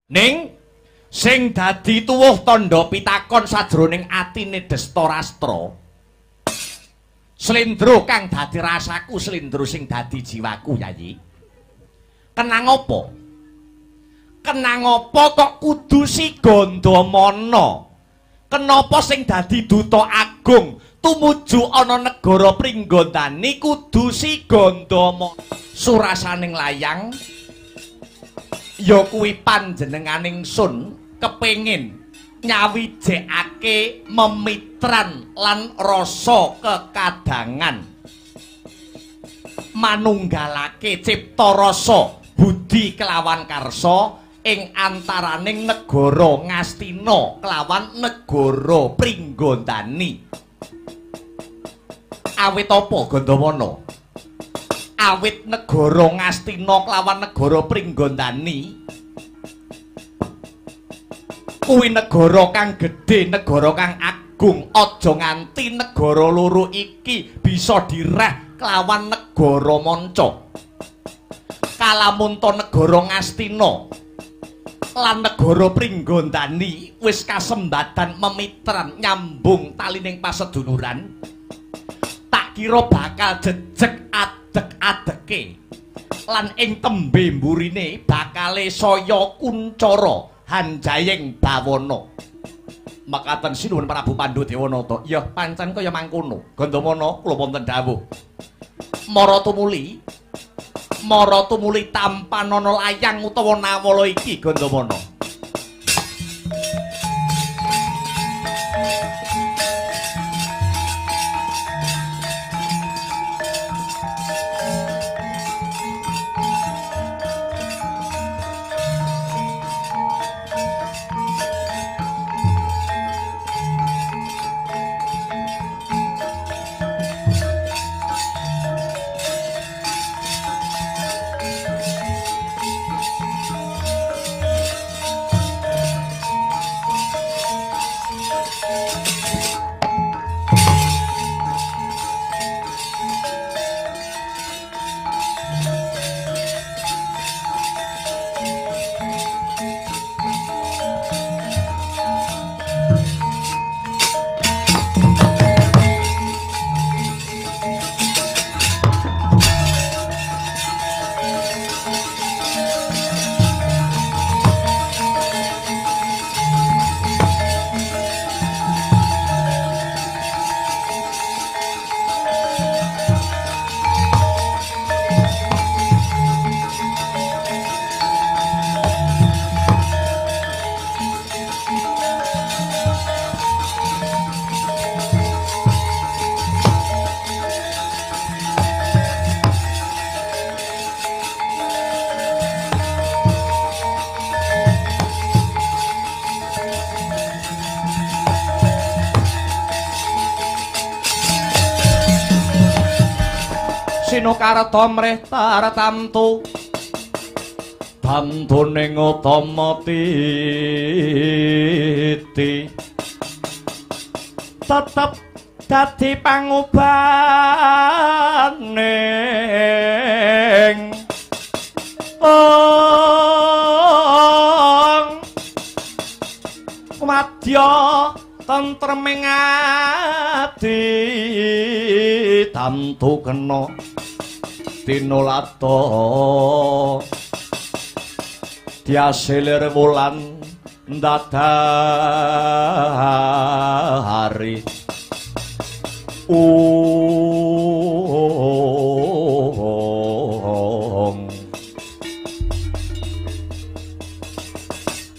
Ning sing dadi tuwuh tandha pitakon sajroning atine Destarastra. Slendro kang dadi rasaku, slendro sing dadi jiwaku, Yayi. Kenang apa? Kenang apa kok kudu si Gandamana? Kenapa sing dadi duta agung tumuju ana negara Pringgondani kudu si Gandamana? Surasaning layang ya kuwi panjenenganing Sun kepengin nyawijekake memitran lan rasa kekadangan manunggalake cipta rasa budi kelawan karsa ing antaraning negara Ngastina kelawan negara Pringgondani. Awit apa Gandamana? Awit negara Ngastina kelawan negara Pringgondani kuwi negara kang gedhe, negara kang agung. Aja nganti negara loro iki bisa direh kelawan negara manca. Kalamun to negara Ngastina lan negara Pringgondani wis kasembadan memitran nyambung talining paseduluran, tak kira bakal jejeg adeg-adege lan ing tembe mburine bakale saya kuncara Hanjayeng Bawana. Makaten sinuwun Prabu Pandhu Dewanata. Ya pancen kaya mangkono. Gandamana kula wonten dawuh. Mara tumuli tampan ana layang utawa nawala iki Gandamana. Sinokarta mrih tartamtu bantuning utama titi tetep dadi pangubaning madya tentreming ati tamtu kena tinulata diasilir wulan ndadari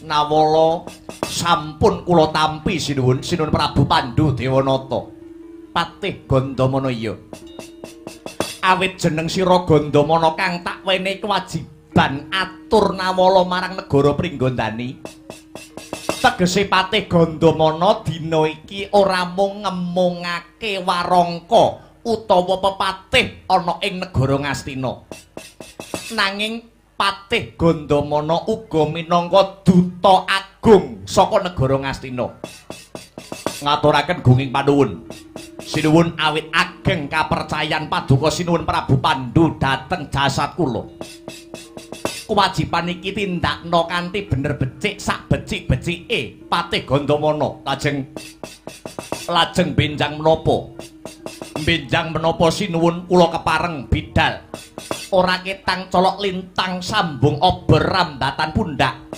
nawala sampun kula tampi sinuwun Prabu Pandhu Dewanata Patih Gandamana iya. Awit jeneng sira Gandamana kang tak wenehi kewajiban atur nawala marang negara Pringgondani. Tegese Patih Gandamana dina iki ora mung ngemungake warangka utawa pepatih ana ing negara Ngastina. Nanging Patih Gandamana uga minangka duta agung saka negara Ngastina. Ngaturaken gunging panuwun. Sinuwun awit ageng kapercayan paduka sinuwun Prabu Pandhu dhateng jasad kula. kewajiban iki tindakno kanthi bener becik sak becik-becike Patih Gandamana. Lajeng benjang menapa? Benjang menapa sinuwun kula kepareng bidal. Ora ketang colok lintang sambung obor rambatan pundak.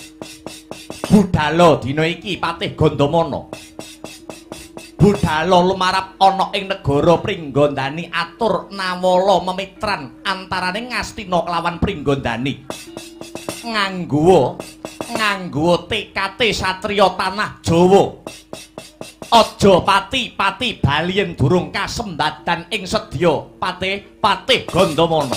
Budhalo dina iki Patih Gandamana. Budhalo lumarap ana ing negara Pringgondani atur nawala memitran antaraning Ngastina kelawan Pringgondani. Nganggo TKT satriya tanah Jawa. Aja pati bali yen durung kasembadan ing sedya Patih Gandamana.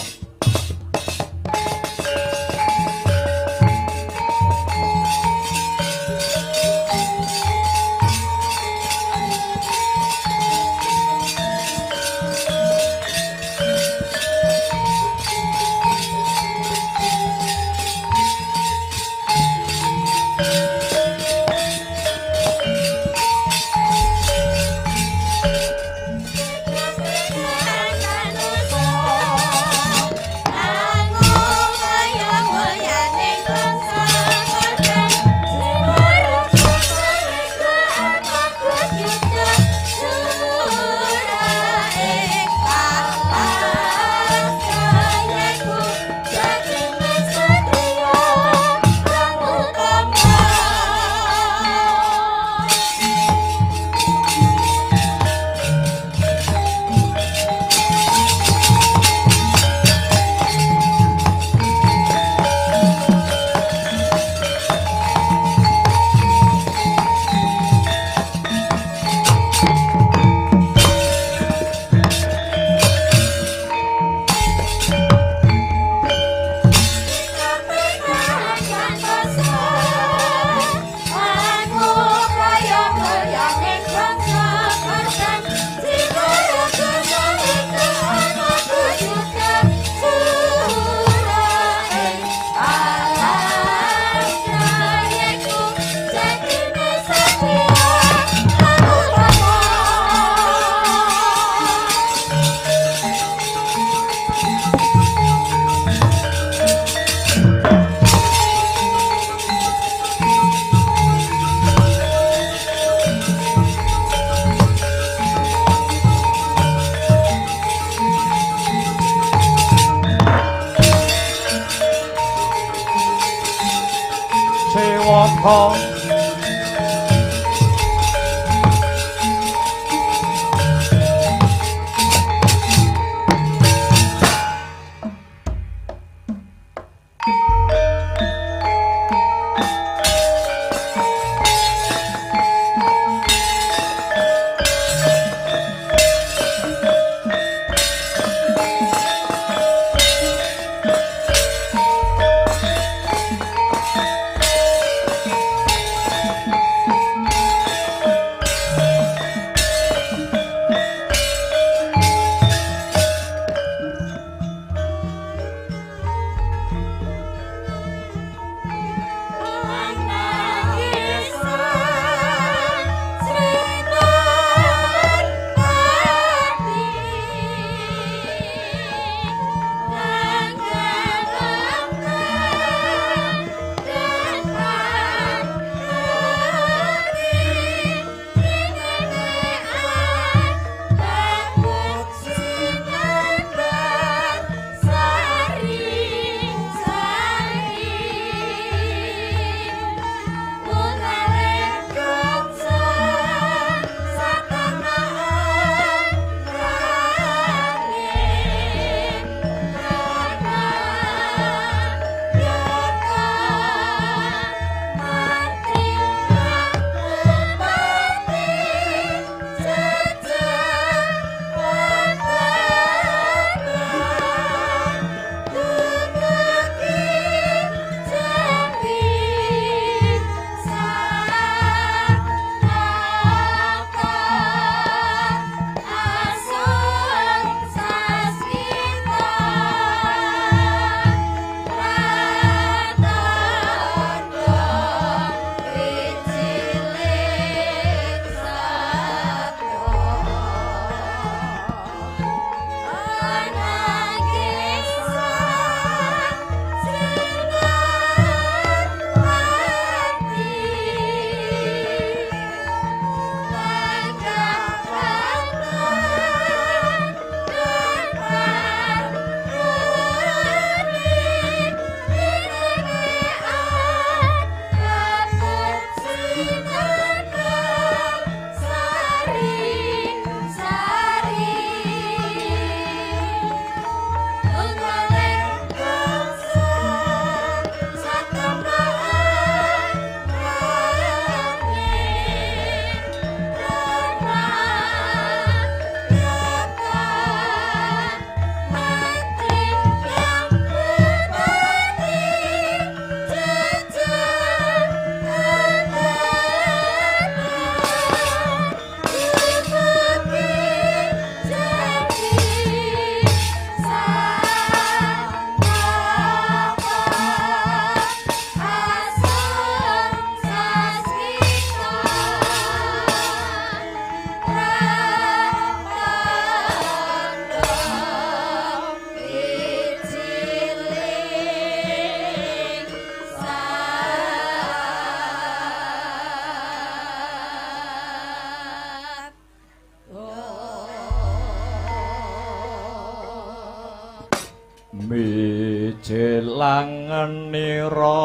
langenira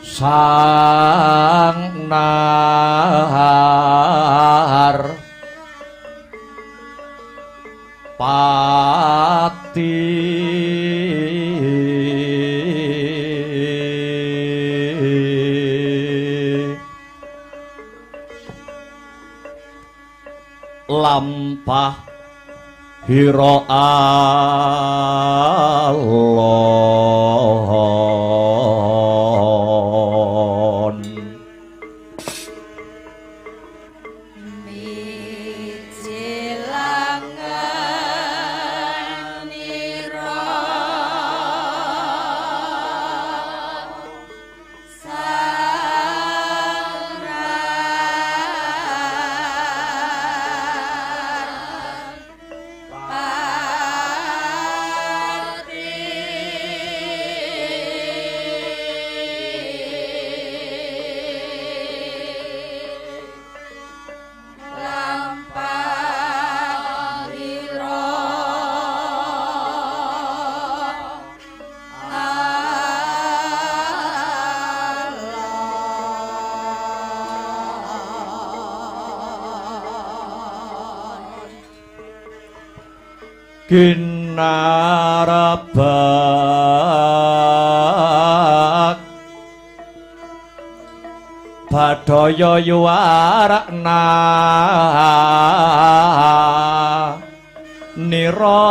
sang nahar pati lampah hira alon kinarabak badaya yuwarna nira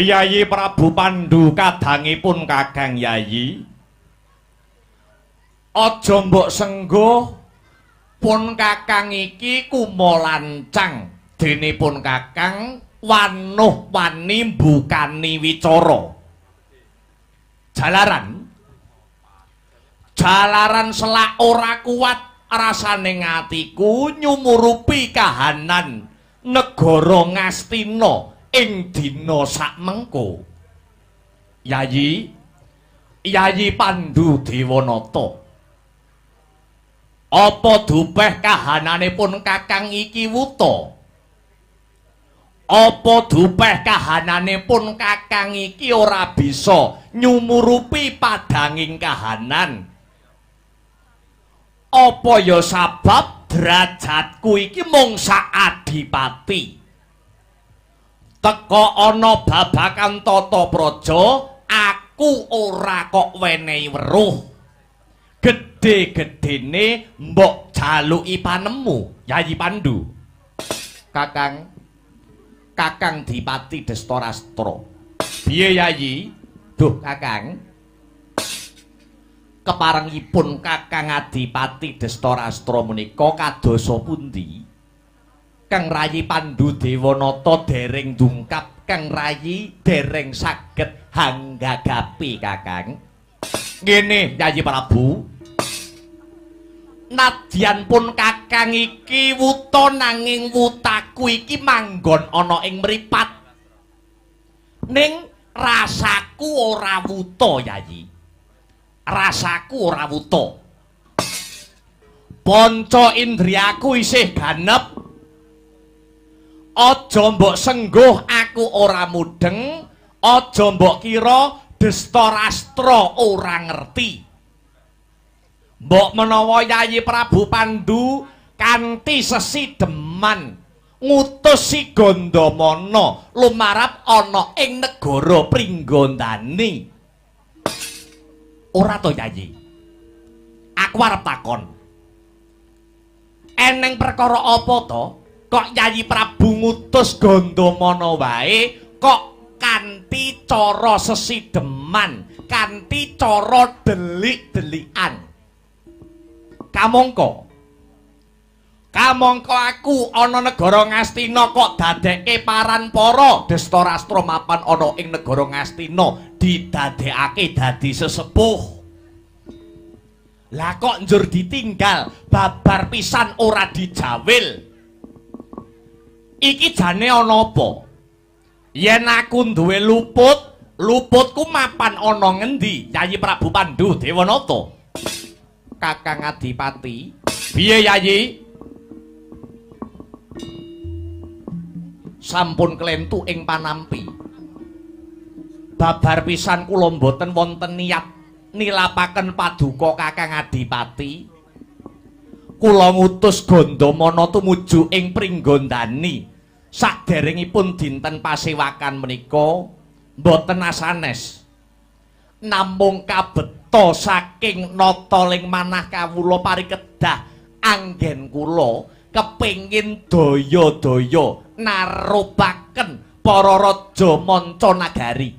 Yayi Prabu Pandhu kadangipun Kakang Yayi aja mbok sengguh pun Kakang iki kumolancang denipun Kakang wanuh wani mbukani wicara jalaran selak ora kuat rasane ngatiku nyumurupi kahanan negara Ngastina ing dina sakmengko. Yayi Pandhu Dewanata, apa dupeh kahananipun Kakang iki wuta? Apa dupeh kahananipun Kakang iki ora bisa nyumurupi padanging kahanan? Apa ya sabab derajatku iki mung sak adipati? Teka ana babakan tata praja aku ora kok wenehi weruh. Gedhe-gedhene mbok jaluki panemu, Yayi Pandhu. Kakang Dipati Destarastra. Piye Yayi? Duh Kakang. Keparengipun Kakang Adipati Destarastra menika kadosa pundi? Kang Rayi Pandhu Dewanata dereng dungkap, Kang Rayi dereng saged hanggagapi Kakang. Ngene Yayi Prabu. Nadyan pun Kakang iki wuta nanging wutaku iki manggon ana ing mripat. Ning rasaku ora wuta Yayi. Rasaku ora wuta. Panca indriyaku isih ganep. Aja mbok sengguh aku ora mudeng, aja mbok kira Destarastra ora ngerti. Mbok menawa Yayi Prabu Pandhu kanthi sesideman ngutus si Gandamana lumarap ana ing negara Pringgandani. Ora to Yayi. Aku arep takon. Eneng perkara apa to? Kok Yayi Prabu ngutus Gandamana wae kok kanthi cara sesideman, kanthi cara delik-delikan. Kamangka aku ana negara Ngastina kok dadekke Paranpara Destarastra mapan ana ing negara Ngastina didadekake dadi sesepuh. Lah kok njur ditinggal babar pisan ora dijawil. Iki jane ana apa? Yen aku duwe luputku mapan ana ngendi? Yayi Prabu Pandhu Dewanata. Kakang Adipati, piye Yayi? Sampun klentu ing panampi. Babar pisan kula mboten wonten niat nilapaken paduka Kakang Adipati. Kula ngutus Gandamana tumuju ing Pringgondani. Saderengipun dinten pasewakan menika mboten asanes. Namung kabeta saking nata ling manah kawula parikedah anggen kula kepengin daya-daya narupaken para raja manca nagari.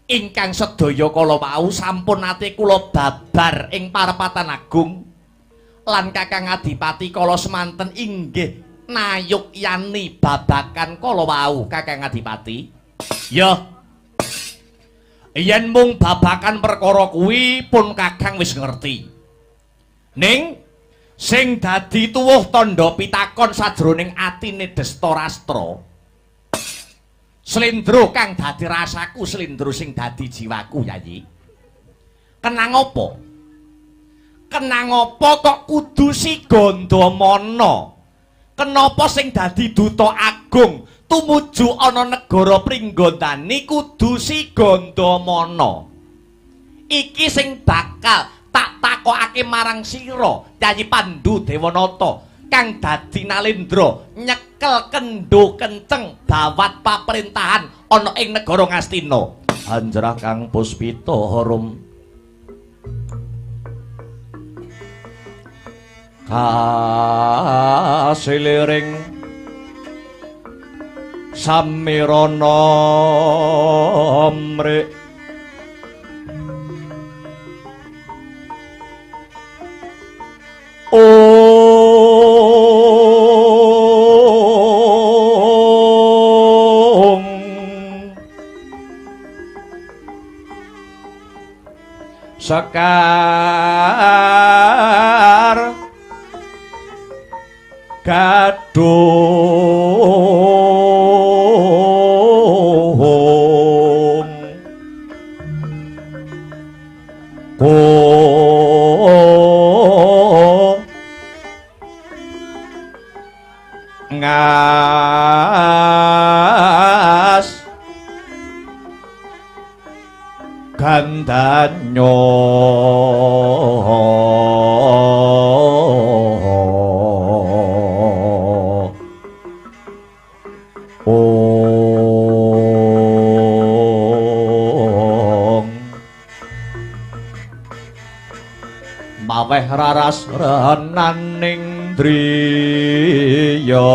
Ingkang sedaya kala wau sampun nate kula babar ing parapatan agung lan Kakang Adipati kala semanten inggih nayuk yani babakan kala wau. Kakang Adipati, ya yen mung babakan perkara kuwi pun Kakang wis ngerti. Ning sing dadi tuwuh tandha pitakon sajroning atine Destarastra, slendro kang dadi rasaku, slendro sing dadi jiwaku Yayi. Kenang apa? Kenang apa kok kudu si Gandamana? Kenapa sing dadi duta agung tumuju ana negara Pringgondani kudu si Gandamana? Iki sing bakal tak takokake marang sira Yayi Pandhu Dewanata kang dadi nalendra nyekel kendho kenceng bawat paprintahan ana ing negara Ngastina. Anjrah Kang Puspita Harum kasiliring samirana mrik sekar kadung ngas gandanya maweh raras renaning driya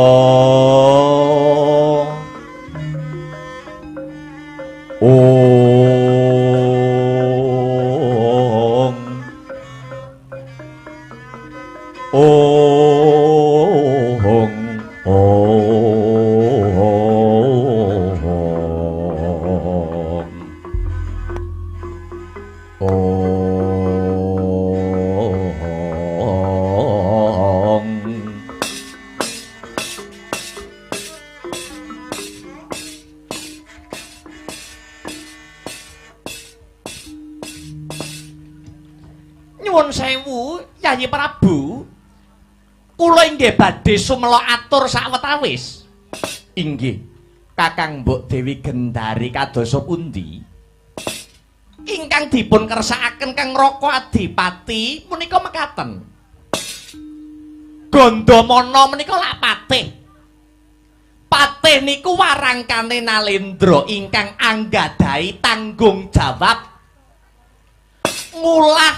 nyuwun sewu Yayi Prabu, kula inggih badhe sumela atur sawetawis. Inggih Kakang Mbok Dewi Gendari kadosa pundi ingkang dipun kersakaken Kang Raka Adipati menika mekaten. Gandamana menika lak patih. Patih niku warangkane nalendra ingkang anggadhahi tanggung jawab ngulah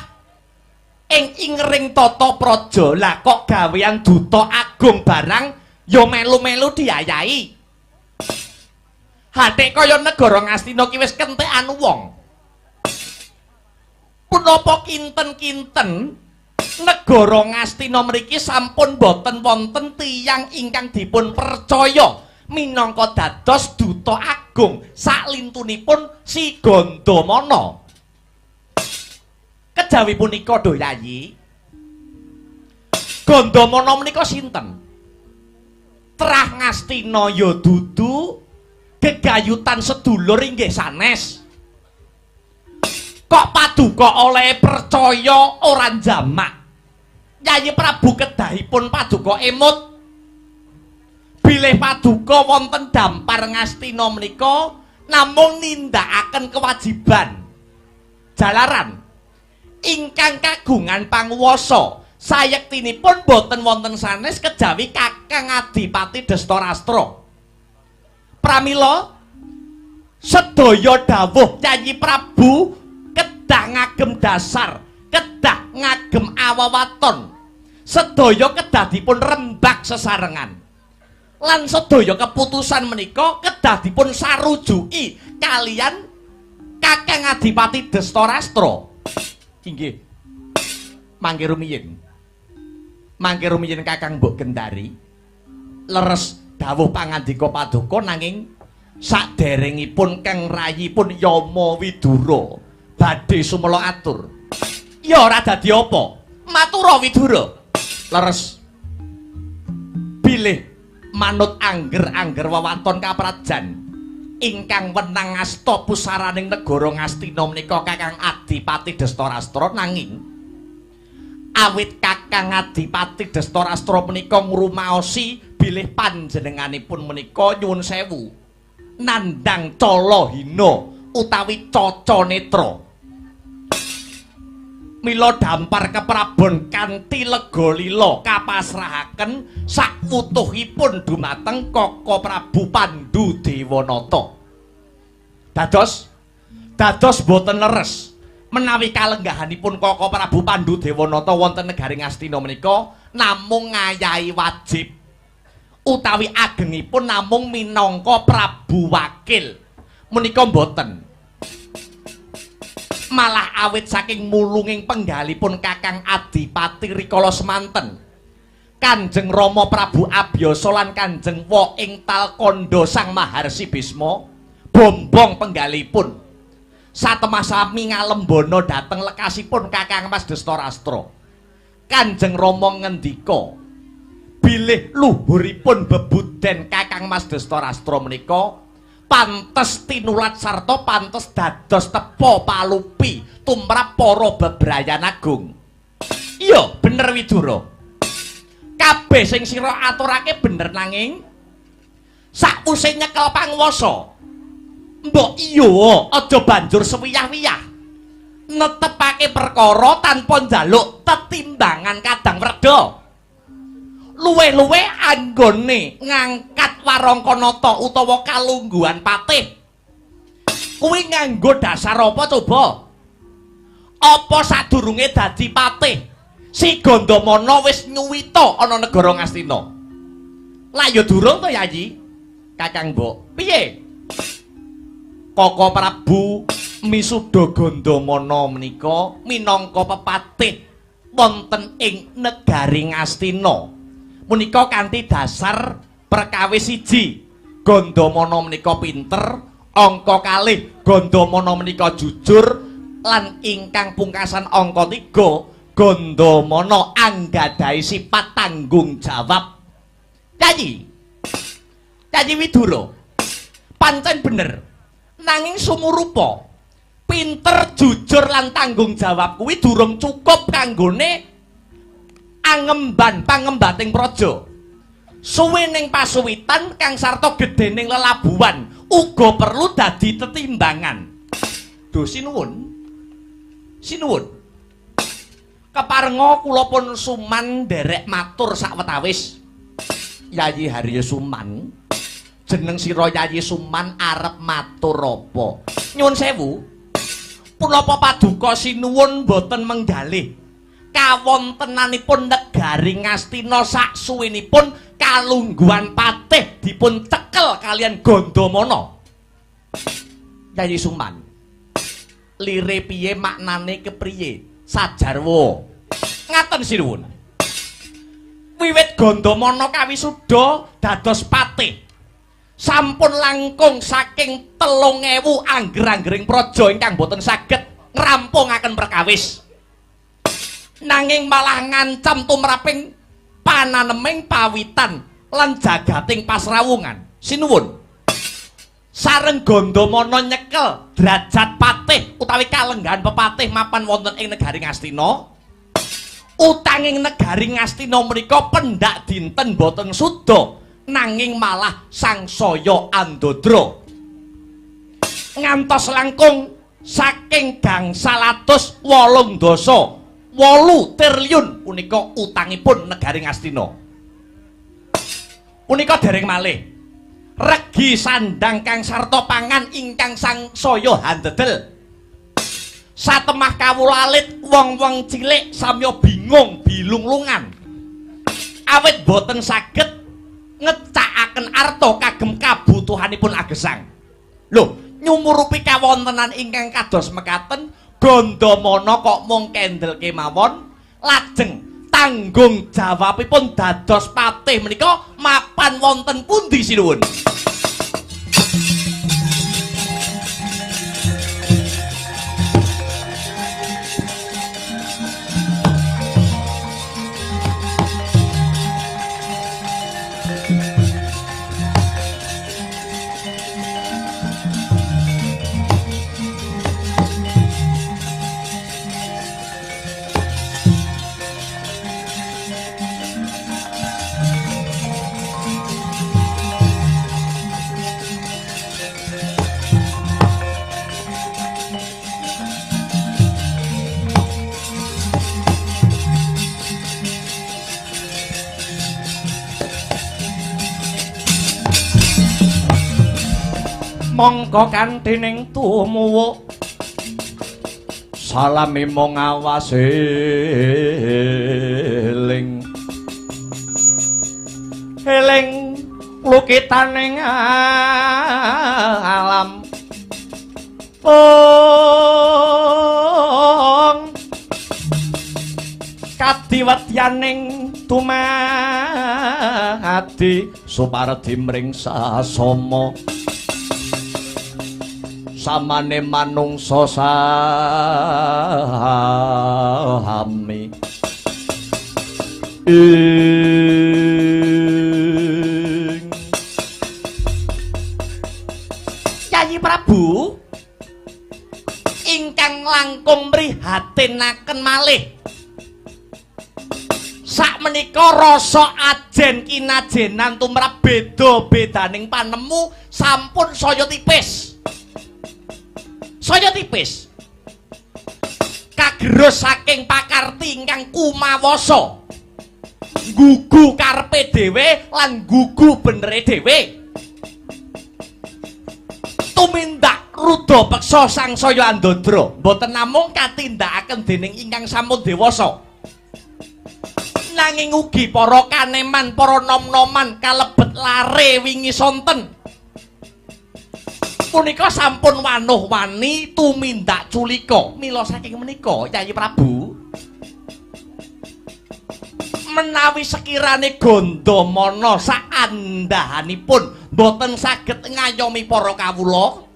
ing ingring tata praja. Lah kok gawean duta agung barang ya melu-melu diayahi. Hathik kaya negara Ngastina ki wis kentekan wong. Punapa kinten-kinten negara Ngastina mriki sampun boten wonten tiyang ingkang dipun percaya minangka dados duta agung saklintunipun si Gandamana. Kejawi punika do Yayi, Gandamana menika sinten? Trah Ngastina ya dudu gegayutan sedulur inggih sanes. Kok paduka oleh percaya ora jamak. Yayi Prabu kedahipun paduka emut. Bilih paduka wonten dampar Ngastina menika namung nindakaken kewajiban. Jalaran ingkang kagungan panguwasa sayektinipun boten wonten sanes kejawi Kakang Adipati Dastarastra. Pramila sedaya dawuh Yayi Prabu kedah ngagem dasar, kedah ngagem awawaton, sedaya kedah dipun rembak sesarengan. Lan sedaya keputusan menika kedah dipun sarujuki kalian Kakang Adipati Dastarastra. Inggih. Mangke rumiyin. Mangke rumiyin Kakang Mbok Gendari. Leres dawuh pangandika paduka nanging saderengipun Kang Rayipun Yama Widura badhe sumela atur. Ya ora dadi apa? Matura Widura. Leres. Bilih manut angger-angger wewaton kaprajan ingkang wenang ngasta pusaraning negara Ngastina menika Kakang Adipati Dastarastra, nanging awit Kakang Adipati Dastarastra menika ngrumaosi bilih panjenenganipun menika nyuwun sewu nandhang cala hina utawi caca netra. Mila dampar keprabon kanthi lega lila kapasrahaken sakwutuhipun dumateng Kaka Prabu Pandhu Dewanata. Dados boten leres menawi kalenggahanipun Kaka Prabu Pandhu Dewanata wonten negari Ngastina menika namung ngayahi wajib utawi agengipun namung minangka Prabu Wakil menika boten. Malah awit saking mulunging penggalipun Kakang Adipati rikala semanten Kanjeng Rama Prabu Abyasa lan Kanjeng Wa ing Talkanda Sang Maharsi Bisma bombong penggalipun satemah sami ngalembana dhateng lekasipun Kakang Mas Dastarastra. Kanjeng Rama ngendika bilih luhuripun bebuden Kakang Mas Dastarastra menika pantes tinulat sarta pantes dados tepa palupi tumrap para bebrayan agung. Iya, bener Widura. Kabeh sing sira aturake bener nanging sakwise nyekel panguwasa. Mbok iya, aja banjur sewiyah-wiyah. Netepake perkara tanpa njaluk tetimbangan kadang werda. Luwe-luwe anggone ngangkat warangkanata utawa kalungguhan patih kuwi nganggo dasar apa coba? Apa sadurunge dadi patih si Gandamana wis nyuwita ana negara Ngastina? Lah ya durung to Yayi Kakang Mbok. Piye? Kaka Prabu misuda Gandamana menika minangka pepatih wonten ing negari Ngastina. Punika kanthi dasar perkawis siji Gandamana menika pinter, angka kalih Gandamana menika jujur, lan ingkang pungkasan angka 3 Gandamana anggadhahi sifat tanggung jawab. Yayi Widura pancen bener, nanging sumurupa pinter, jujur lan tanggung jawab kuwi durung cukup kanggone angemban pangembating praja. Suwe ning pasuwitan kang sarta gedhening lelabuhan uga perlu dadi tetimbangan. Duh sinuwun. Keparenga kula pun suman nderek matur sawetawis. Yayi Harya Suman. Jeneng sira Yayi Suman arep matur apa? Nyuwun sewu. Punapa paduka sinuwun boten menggalih kawontenanipun negari Ngastina saksuwinipun kalungguhan patih dipun cekel kalian Gandamana. Yayi Suman, lire piye maknane kepriye? Sajarwa. Ngaten sinuwun. Wiwit Gandamana kawisuda dados patih, sampun langkung saking 3000 angger-anggering praja ingkang boten saged ngrampungaken perkawis. Nanging malah ngancam tumraping pananeming pawitan lan jagating pasrawungan. Sinuwun, sareng Gandamana nyekel derajat patih utawi kalenggahan pepatih mapan wonten ing negari Ngastina. Utanging negari Ngastina menika pendak dinten boten suda, nanging malah sangsaya andodra. Ngantos langkung saking gangsal atus 88 triliun punika utangipun negari Ngastina. Punika dereng malih regi sandang kang sarta pangan ingkang sangsaya handedel. Satemah kawula alit wong-wong cilik samya bingung bilunglungan awit boten saged ngecakaken arta kagem kabutuhanipun agesang. Lho, nyumurupi kawontenan ingkang kados mekaten, Gandamana kok mung kendel kemawon, lajeng tanggung jawabipun dados patih menika mapan wonten pundi sinuwun? Mongko kanthi ning tumuwuk salami mung awase eling lukitaning alam kadiwatyaning tumati supardi mring sasama samane manungsa sami Yayi Prabu ingkang langkung mrihatinaken malih sakmenika rasa ajen kinajenan tumrap beda-bedaning panemu sampun saya tipis. Saya tipis kagerus saking pakarti ingkang kumawasa gugu karepe dhewe lan gugu benere dhewe tumindak rudha peksa sangsaya andodra boten namung katindakaken dening ingkang sampun dewasa nanging ugi para kaneman para nom-noman kalebet lare wingi sonten punika sampun wanuh-wani tumindak culika. Mila saking menika Yayi Prabu menawi sekirane Gandamana saandahanipun boten saged ngayomi para kawula,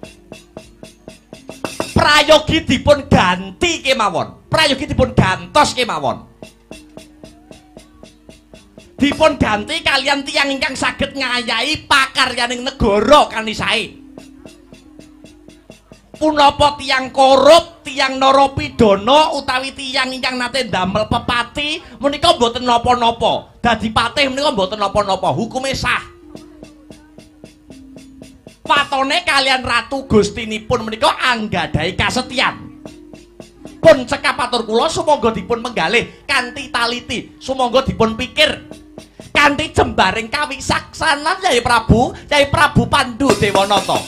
prayogi dipun ganti kemawon, prayogi dipun gantos kemawon, dipun ganti kalian tiyang ingkang saged ngayahi pakaryaning negara kanthi sae. Punapa tiyang korup, tiyang narapidana utawi tiyang ingkang nate ndamel pepati menika mboten napa-napa. Dadi patih menika mboten napa-napa, hukume sah. Watone kalian ratu gustinipun menika anggadhahi kasetyan. Pun cekap atur kula sumangga dipun menggalih kanthi taliti, sumangga dipun pikir kanthi jembaring kawisaksanan Yayi Prabu Pandu Dewanata.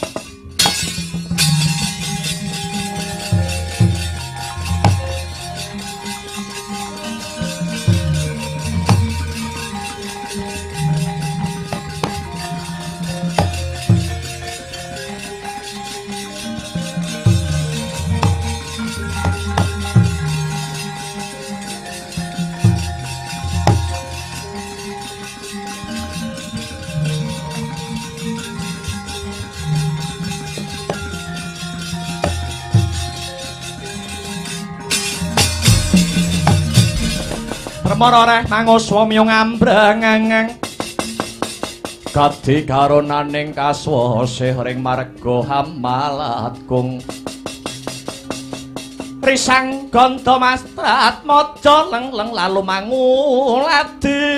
remara reh manguswamya ngambrang-angang kadhi karonaning kaswasih ring marga Hamalatgung risang ganda mastrat maja leng-leng lalu manguladi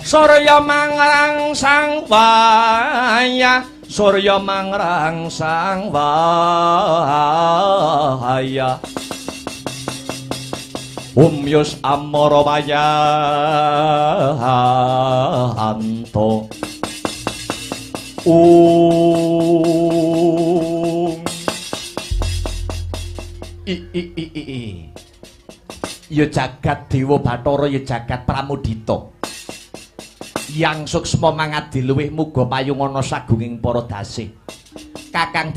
surya mangrang sang wayah surya mangrang sang wayah umyus amara wayahanto ya jagat dewa Bathara ya jagat Pramudita yang suksma mangadi luwih muga payungana sagunging para dasih Kakang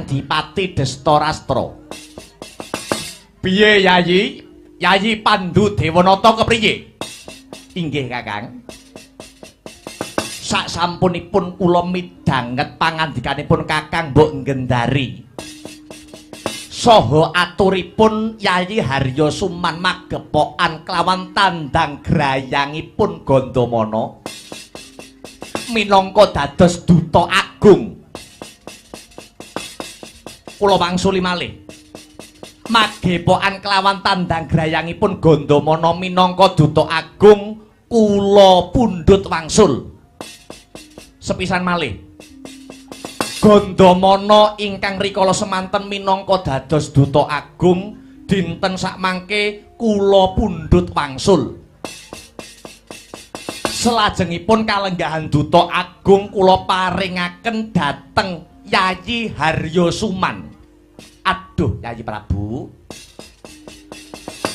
Dipati Destarastra piye Yayi Pandhu Dewanata kepriye inggih Kakang sak sampunipun kula midhanget pangandikanipun Kakang mbok ngendari saha aturipun Yayi Harya Suman magepokan klawan tandang grayangipun Gandamana minangka dados duta agung kula wangsuli malih magepokan klawan tandang grayangipun Gandamana minangka duta agung kula pundhut wangsul sepisan malih Gandamana ingkang rikala semanten minangka dados duta agung dinten sakmangke kula pundhut wangsul selajengipun kalenggahan duta agung kula paringaken dhateng Yayi Harya Suman aduh Yayi Prabu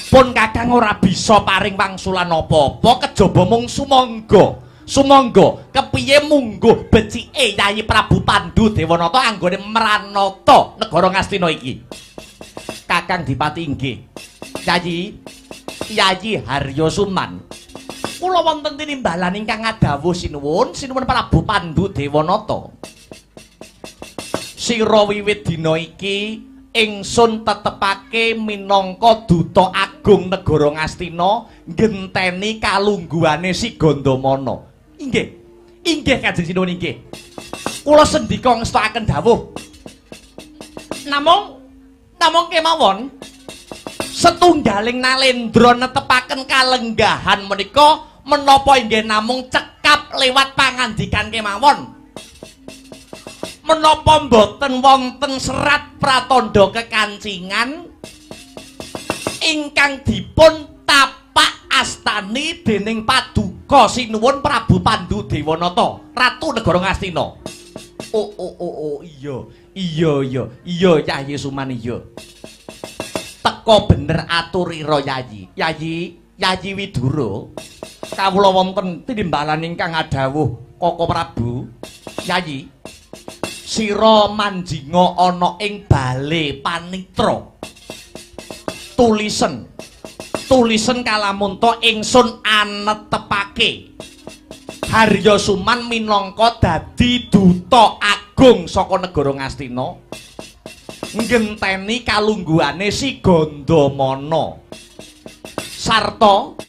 pun Kakang ora bisa paring wangsulan apa-apa kejaba mung sumangga kepiye mungguh becike Yayi Prabu Pandhu Dewanata anggone mranata negara Ngastina iki Kakang Dipati inggih Yayi Harya Suman kula wonten tinimbalan ingkang ngadhawuh sinuwun Prabu Pandhu Dewanata sira wiwit dina iki ingsun tetepake minangka duta agung negara Ngastina ngenteni kalungguhane si Gandamana inggih Kanjeng Sinuwun inggih kula sendika ngestakaken dawuh namung kemawon setunggaling nalendra netepaken kalenggahan menika menapa inggih namung cekap lewat pangandikan kemawon menapa mboten wonten serat pratandha kekancingan ingkang dipun tapak astani dening Paduka Sinuwun Prabu Pandhu Dewanata Ratu Negara Ngastina iya Yayi Suman iya teka bener aturira Yayi Widura kawula wonten tinimbalan ingkang adhawuh Kaka Prabu Yayi sira manjinga ana ing bale panitra tulisen kalamunta ingsun anetepake Harya Suman minangka dadi duta agung saka negara Ngastina ngenteni kalungguhane si Gandamana sarta